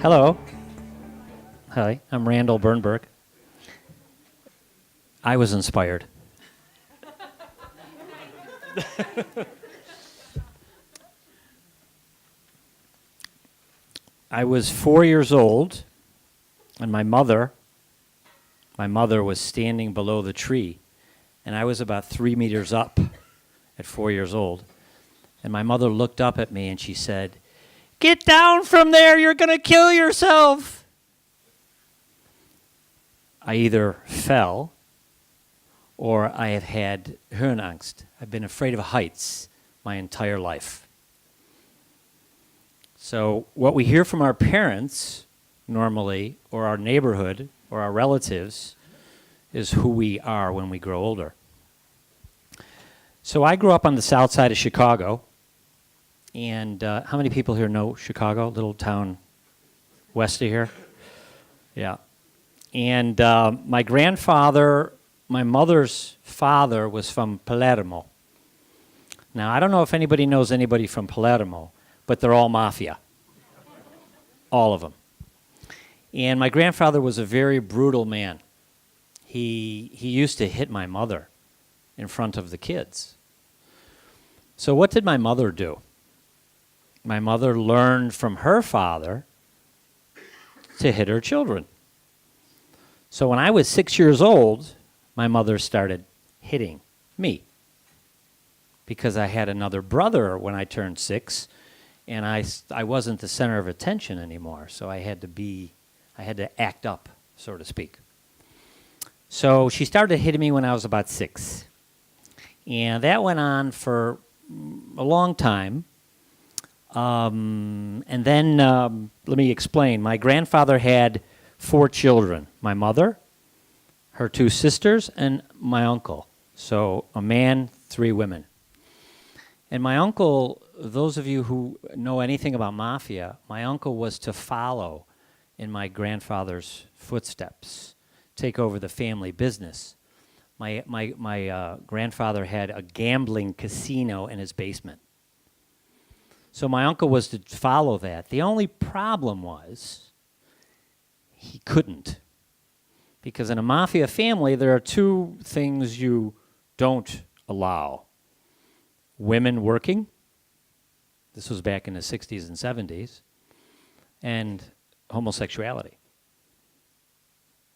Hello. Hi, I'm Randall Birnberg. I was inspired. I was 4 years old, and my mother was standing below the tree, and I was about 3 meters up at 4 years old. And my mother looked up at me and she said, "Get down from there, you're going to kill yourself." I either fell or I have had Höhenangst. I've been afraid of heights my entire life. So what we hear from our parents normally, or our neighborhood, or our relatives, is who we are when we grow older. So I grew up on the south side of Chicago. And how many people here know Chicago, little town west of here? Yeah. And my grandfather, my mother's father, was from Palermo. Now, I don't know if anybody knows anybody from Palermo, but they're all mafia. All of them. And my grandfather was a very brutal man. He used to hit my mother in front of the kids. So what did my mother do? My mother learned from her father to hit her children. So when I was 6 years old, my mother started hitting me because I had another brother when I turned 6, and I wasn't the center of attention anymore, so I had to act up, so to speak. So she started hitting me when I was about 6, and that went on for a long time. And then, let me explain. My grandfather had 4 children. My mother, her 2 sisters, and my uncle. So a man, 3 women. And my uncle, those of you who know anything about mafia, my uncle was to follow in my grandfather's footsteps, take over the family business. My grandfather had a gambling casino in his basement. So my uncle was to follow that. The only problem was he couldn't. Because in a mafia family, there are 2 things you don't allow. Women working. This was back in the 60s and 70s. And homosexuality.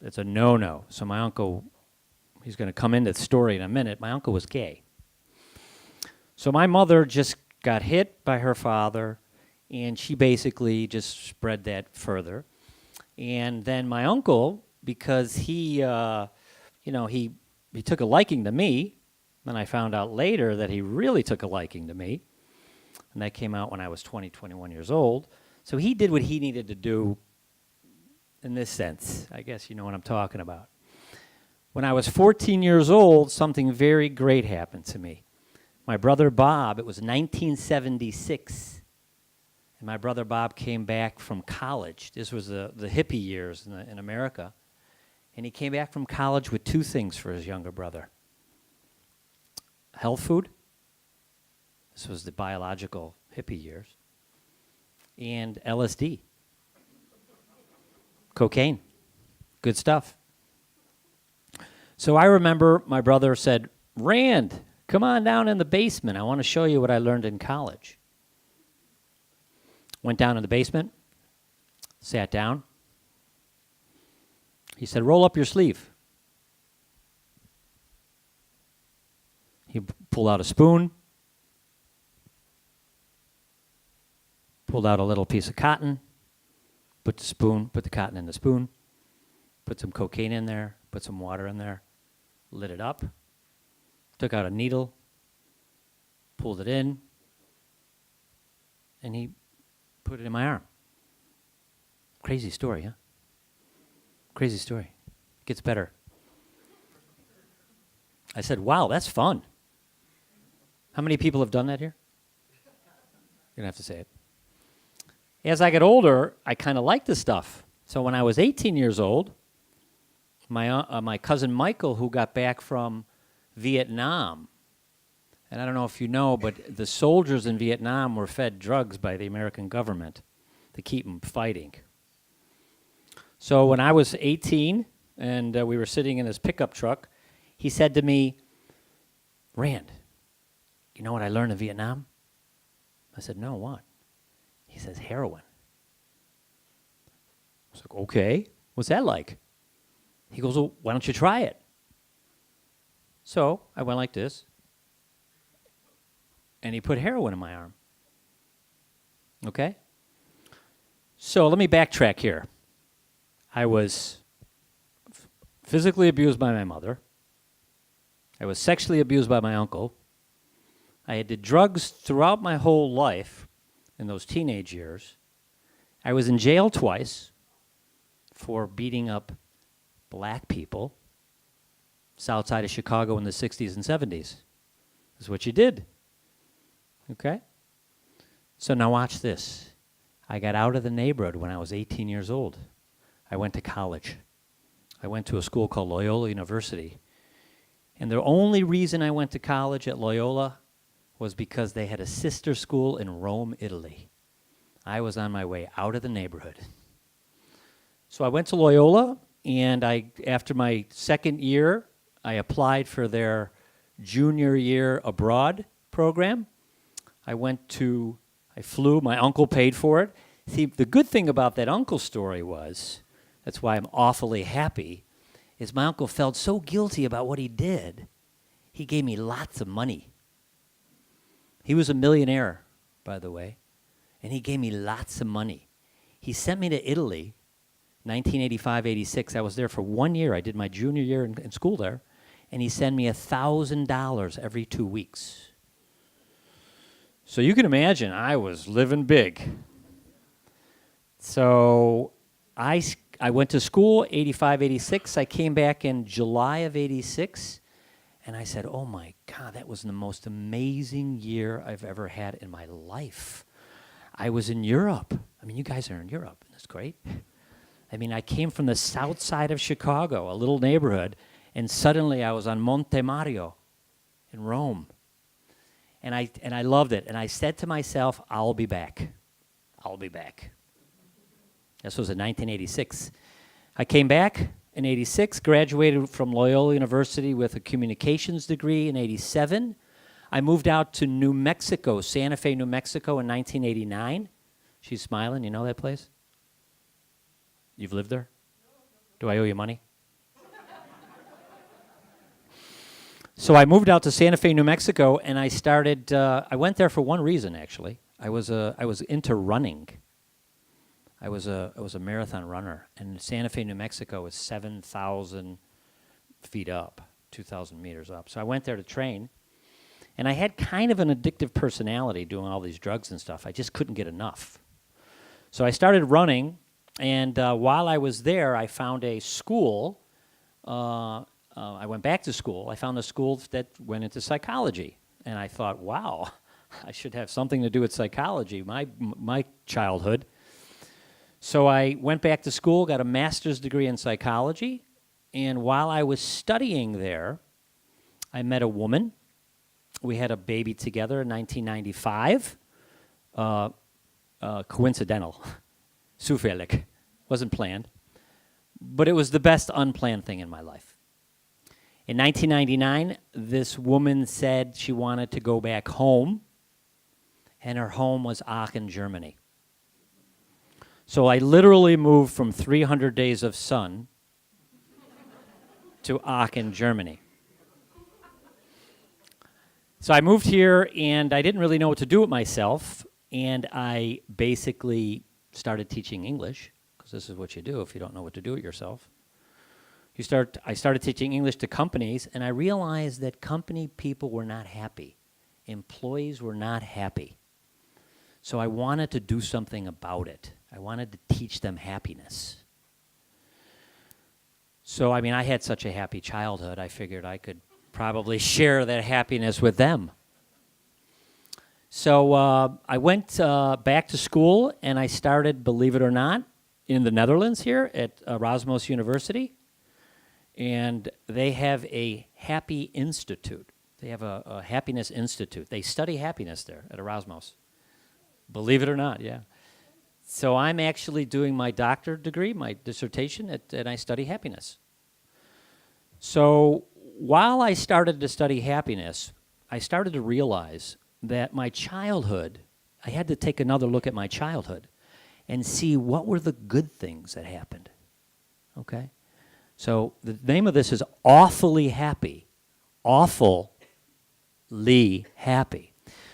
It's a no-no. So my uncle, he's going to come into the story in a minute. My uncle was gay. So my mother just got hit by her father, and she basically just spread that further. And then my uncle, because he took a liking to me, then I found out later that he really took a liking to me, and that came out when I was 21 years old. So he did what he needed to do in this sense. I guess you know what I'm talking about. When I was 14 years old, something very great happened to me. My brother Bob, it was 1976, and my brother Bob came back from college. This was the hippie years in America. And he came back from college with 2 things for his younger brother. Health food. This was the biological hippie years. And LSD. Cocaine. Good stuff. So I remember my brother said, "Rand, come on down in the basement. I want to show you what I learned in college." Went down in the basement, sat down. He said, "Roll up your sleeve." He pulled out a spoon, pulled out a little piece of cotton, put the cotton in the spoon, put some cocaine in there, put some water in there, lit it up, took out a needle, pulled it in, and he put it in my arm. Crazy story, huh? Crazy story. Gets better. I said, "Wow, that's fun." How many people have done that here? You're going to have to say it. As I got older, I kind of liked this stuff. So when I was 18 years old, my cousin Michael, who got back from Vietnam, and I don't know if you know, but the soldiers in Vietnam were fed drugs by the American government to keep them fighting. So when I was 18 and we were sitting in his pickup truck, he said to me, Rand, you know what I learned in Vietnam? I said, no, what? He says, heroin. I was like, okay, what's that like? He goes, well, why don't you try it? So I went like this, and he put heroin in my arm. Okay? So let me backtrack here. I was physically abused by my mother. I was sexually abused by my uncle. I had did drugs throughout my whole life in those teenage years. I was in jail twice for beating up black people south side of Chicago in the 60s and 70s. That's what you did. Okay? So now watch this. I got out of the neighborhood when I was 18 years old. I went to college. I went to a school called Loyola University. And the only reason I went to college at Loyola was because they had a sister school in Rome, Italy. I was on my way out of the neighborhood. So I went to Loyola, and after my second year, I applied for their junior year abroad program. I flew, my uncle paid for it. See, the good thing about that uncle story was, that's why I'm awfully happy, is my uncle felt so guilty about what he did, he gave me lots of money. He was a millionaire, by the way, and he gave me lots of money. He sent me to Italy, 1985-86. I was there for 1 year. I did my junior year in school there, and he sent me $1,000 every 2 weeks. So you can imagine I was living big. So I went to school, 85-86. I came back in July of 86, and I said, oh my God, that was the most amazing year I've ever had in my life. I was in Europe. I mean, you guys are in Europe. That's great. I mean, I came from the south side of Chicago, a little neighborhood, and suddenly I was on Monte Mario in Rome. And I loved it. And I said to myself, I'll be back. I'll be back. This was in 1986. I came back in 86, graduated from Loyola University with a communications degree in 87. I moved out to New Mexico, Santa Fe, New Mexico in 1989. She's smiling. You know that place? You've lived there? Do I owe you money? So I moved out to Santa Fe, New Mexico, and I started, I went there for one reason, actually. I was into running. I was a marathon runner, and Santa Fe, New Mexico is 7,000 feet up, 2,000 meters up. So I went there to train, and I had kind of an addictive personality doing all these drugs and stuff. I just couldn't get enough. So I started running, and while I was there, I found a school. I went back to school. I found a school that went into psychology, and I thought, wow, I should have something to do with psychology, my childhood. So I went back to school, got a master's degree in psychology, and while I was studying there, I met a woman. We had a baby together in 1995. Coincidental. Zufällig. Wasn't planned. But it was the best unplanned thing in my life. In 1999, this woman said she wanted to go back home, and her home was Aachen, Germany. So I literally moved from 300 days of sun to Aachen, Germany. So I moved here, and I didn't really know what to do with myself, and I basically started teaching English, because this is what you do if you don't know what to do with yourself. I started teaching English to companies, and I realized that company people were not happy. Employees were not happy. So I wanted to do something about it. I wanted to teach them happiness. So, I mean, I had such a happy childhood, I figured I could probably share that happiness with them. So I went back to school, and I started, believe it or not, in the Netherlands here at Erasmus University. And they have a happy institute. They have a happiness institute. They study happiness there at Erasmus. Believe it or not, yeah. So I'm actually doing my doctorate degree, my dissertation, and I study happiness. So while I started to study happiness, I started to realize that my childhood, I had to take another look at my childhood and see what were the good things that happened, okay? So the name of this is Awfully Happy, Awfully Happy.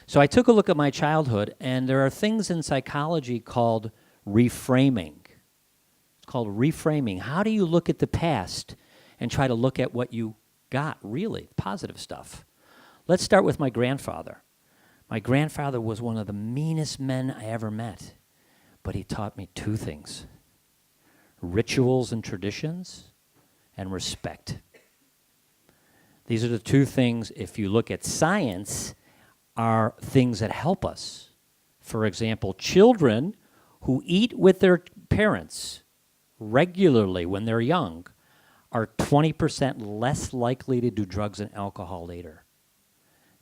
So I took a look at my childhood, and there are things in psychology called reframing. It's called reframing. How do you look at the past and try to look at what you got, really, positive stuff? Let's start with my grandfather. My grandfather was one of the meanest men I ever met, but he taught me two things: rituals and traditions, and respect. These are the two things, if you look at science, are things that help us. For example, children who eat with their parents regularly when they're young are 20% less likely to do drugs and alcohol later.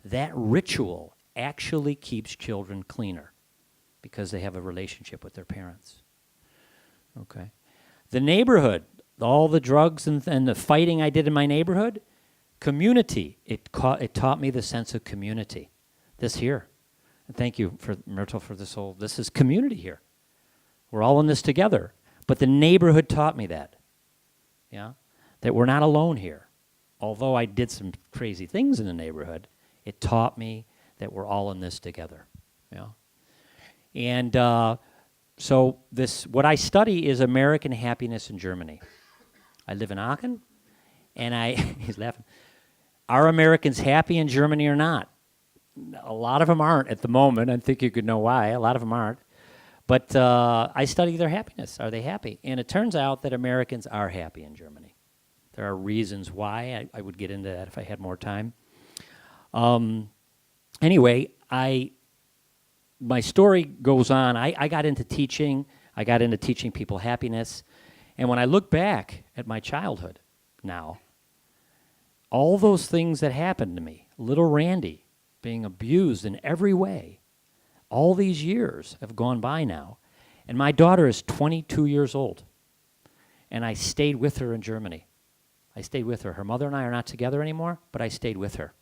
That ritual actually keeps children cleaner because they have a relationship with their parents. Okay. The neighborhood, all the drugs and the fighting I did in my neighborhood, community, it taught me the sense of community. This here. And thank you, Myrtle, for this is community here. We're all in this together. But the neighborhood taught me that, yeah, that we're not alone here. Although I did some crazy things in the neighborhood, it taught me that we're all in this together, yeah. And so what I study is American happiness in Germany. I live in Aachen, and he's laughing. Are Americans happy in Germany or not? A lot of them aren't at the moment. I think you could know why. A lot of them aren't. But I study their happiness. Are they happy? And it turns out that Americans are happy in Germany. There are reasons why. I would get into that if I had more time. Anyway, my story goes on. I got into teaching. I got into teaching people happiness. And when I look back at my childhood now, all those things that happened to me, little Randy being abused in every way, all these years have gone by now. And my daughter is 22 years old. And I stayed with her in Germany. I stayed with her. Her mother and I are not together anymore, but I stayed with her.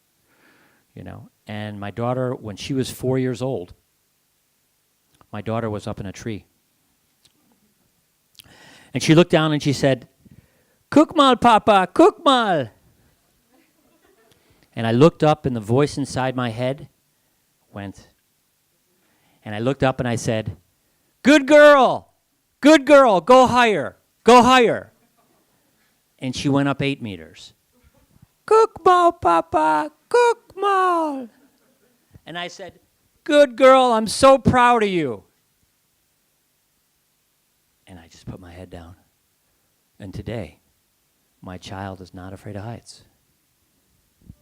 You know, and my daughter, when she was 4 years old, my daughter was up in a tree. And she looked down and she said, "Guck mal, Papa, guck mal." And I looked up and the voice inside my head went. And I looked up and I said, good girl, go higher, go higher." And she went up 8 meters. "Guck mal, Papa, guck mal." And I said, "Good girl, I'm so proud of you." And I just put my head down. And today, my child is not afraid of heights.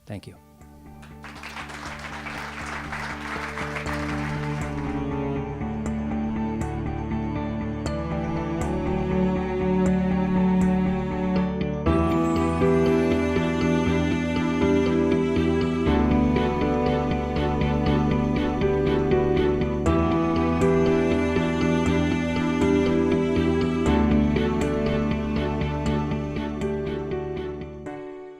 Thank you.